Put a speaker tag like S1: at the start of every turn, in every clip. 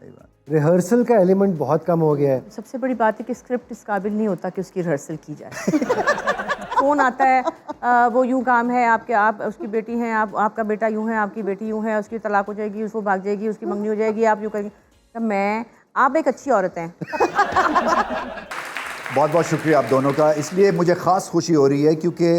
S1: सही बात।
S2: रिहर्सल का एलिमेंट बहुत कम हो गया है।
S3: सबसे बड़ी बात है कि स्क्रिप्ट इस काबिल नहीं होता कि उसकी रिहर्सल की जाए। फ़ोन आता है, वो यूँ काम है आपके, आप उसकी बेटी हैं, आपका बेटा यूँ है, आपकी बेटी यूँ है, उसकी तलाक हो जाएगी, उसको भाग जाएगी, उसकी मंगनी हो जाएगी, आप यूँ करेंगे। तो आप एक अच्छी औरत हैं।
S1: बहुत बहुत शुक्रिया आप दोनों का। इसलिए मुझे ख़ास खुशी हो रही है क्योंकि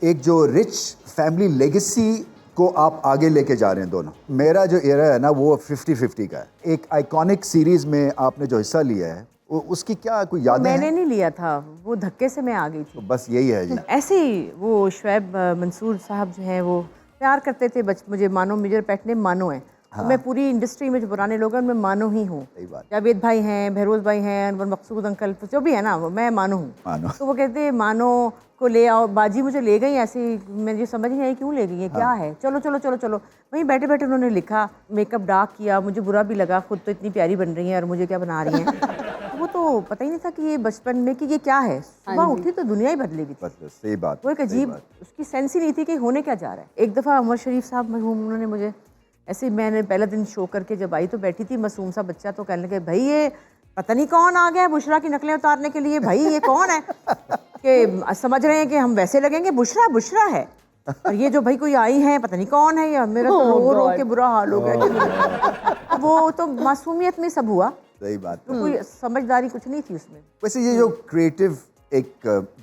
S1: एक जो रिच फैमिली लेगेसी को आप आगे लेके जा रहे हैं दोनों। मेरा जो एरा है ना वो 50-50 का है। एक आइकॉनिक सीरीज़ में आपने जो हिस्सा लिया है उसकी क्या कोई यादें हैं?
S3: मैंने नहीं लिया था, वो धक्के से मैं आ गई थी।
S1: तो बस यही है जी।
S3: ऐसे ही वो शुएब मंसूर साहब जो हैं वो प्यार करते थे मुझे, मानो मेजर पेट नेम मानो है। तो मैं पूरी इंडस्ट्री में जो पुराने लोग हैं उनमें मानो ही हूँ।
S1: सही बात।
S3: जावेद भाई हैं, बहरोज भाई हैं, अनवर मकसूद अंकल, जो भी है ना मैं मानो हूँ।
S1: मानो।
S3: तो वो कहते मानो को ले आओ, बाजी मुझे ले गई ऐसे ही, मुझे समझ नहीं आई क्यों ले गई है, क्या है, चलो चलो चलो चलो। वहीं बैठे बैठे उन्होंने लिखा, मेकअप डार्क किया, मुझे बुरा भी लगा, खुद तो इतनी प्यारी बन रही हैं और मुझे क्या बना रही हैं। वो तो पता ही नहीं था कि ये बचपन में कि ये क्या है। सुबह उठी तो दुनिया ही बदली हुई थी।
S1: बस सही बात।
S3: वो एक अजीब, उसकी सेंस ही नहीं थी कि होने क्या जा रहा है। एक दफ़ा उमर शरीफ साहब मरहूम, उन्होंने मुझे ऐसे, मैंने पहला दिन शो करके जब आई तो बैठी थी मासूम सा बच्चा, तो कहने लगे भाई ये पता नहीं कौन आ गया है बुशरा की नकलें उतारने के लिए, भाई ये कौन है कि समझ रहे हैं कि हम वैसे लगेंगे, बुशरा बुशरा है और ये जो भाई कोई आई है पता नहीं कौन है। या मेरा तो रो रो के बुरा हाल हो गया। वो तो मासूमियत में सब हुआ,
S1: सही बात।
S3: तो कोई समझदारी कुछ नहीं थी उसमें।
S1: वैसे ये जो क्रिएटिव एक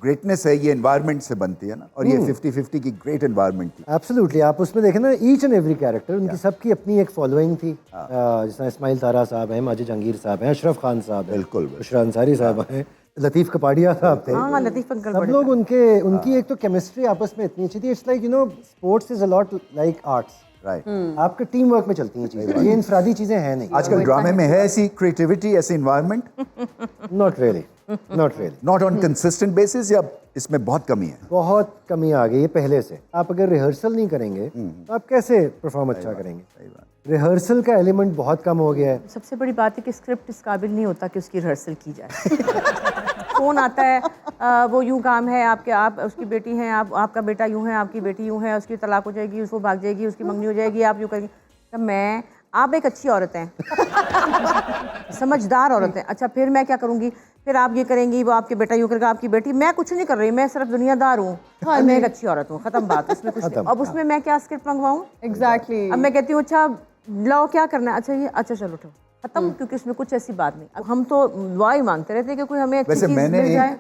S1: ग्रेटनेस है ये एनवायरनमेंट से बनती है ना, और ये 50-50 की ग्रेट एनवायरनमेंट थी।
S2: एब्सोल्युटली, आप उसमें देखें ना, ईच एंड एवरी कैरेक्टर उनकी सबकी अपनी एक फॉलोइंग थी। जैसे इस्माइल तारा साहब हैं, माजिद जहांगीर साहब हैं, अशरफ खान साहब हैं,
S1: बिल्कुल
S2: बुशरा अंसारी साहब हैं, लतीफ़ कपाड़िया साहब थे।
S3: हाँ, लतीफ़ अंकल
S2: सब लोग उनकी एक तो केमिस्ट्री आपस में इतनी अच्छी थी। It's like sports is a lot like arts.
S1: Right.
S2: आपके टीम वर्क में चलती हैं चीज़ें, ये इंफरादी चीज़ें हैं नहीं।
S1: आजकल ड्रामे में है ऐसी क्रिएटिविटी, ऐसी environment?
S2: Not really, not really.
S1: Not on consistent basis, या इसमें बहुत कमी है?
S2: बहुत कमी आ गई है पहले से। आप अगर रिहर्सल नहीं करेंगे तो आप कैसे परफॉर्म अच्छा करेंगे?
S1: सही बात।
S2: रिहर्सल का एलिमेंट बहुत कम हो गया है।
S3: सबसे बड़ी बात है कि स्क्रिप्ट इस काबिल नहीं होता कि उसकी रिहर्सल की जाए। फ़ोन आता है, वो यूँ काम है आपके, आप उसकी बेटी हैं, आपका बेटा यूँ है, आपकी बेटी यूँ है, उसकी तलाक हो जाएगी, उसको भाग जाएगी, उसकी मंगनी हो जाएगी, आप यूँ करेंगे। तो आप एक अच्छी औरत हैं। समझदार औरत हैं। अच्छा फिर मैं क्या करूँगी, फिर आप ये करेंगी, वो आपके बेटा यूँ करेगा, आपकी बेटी, मैं कुछ नहीं कर रही, मैं सिर्फ दुनियादार हूँ और मैं एक अच्छी औरत हूँ, ख़त्म बात। उसमें कुछ नहीं। अब उसमें मैं क्या स्क्रिप्ट मंगवाऊँ?
S4: एग्जैक्टली।
S3: अब मैं कहती हूँ अच्छा लाओ क्या करना है, अच्छा ये, अच्छा चलो उठो, खत्म। क्योंकि उसमें कुछ ऐसी बात नहीं। अब हम तो दुआ ही मांगते रहते हैं कि कोई हमें अच्छी
S1: वैसे
S3: चीज़
S1: मैंने
S3: मिल जाए।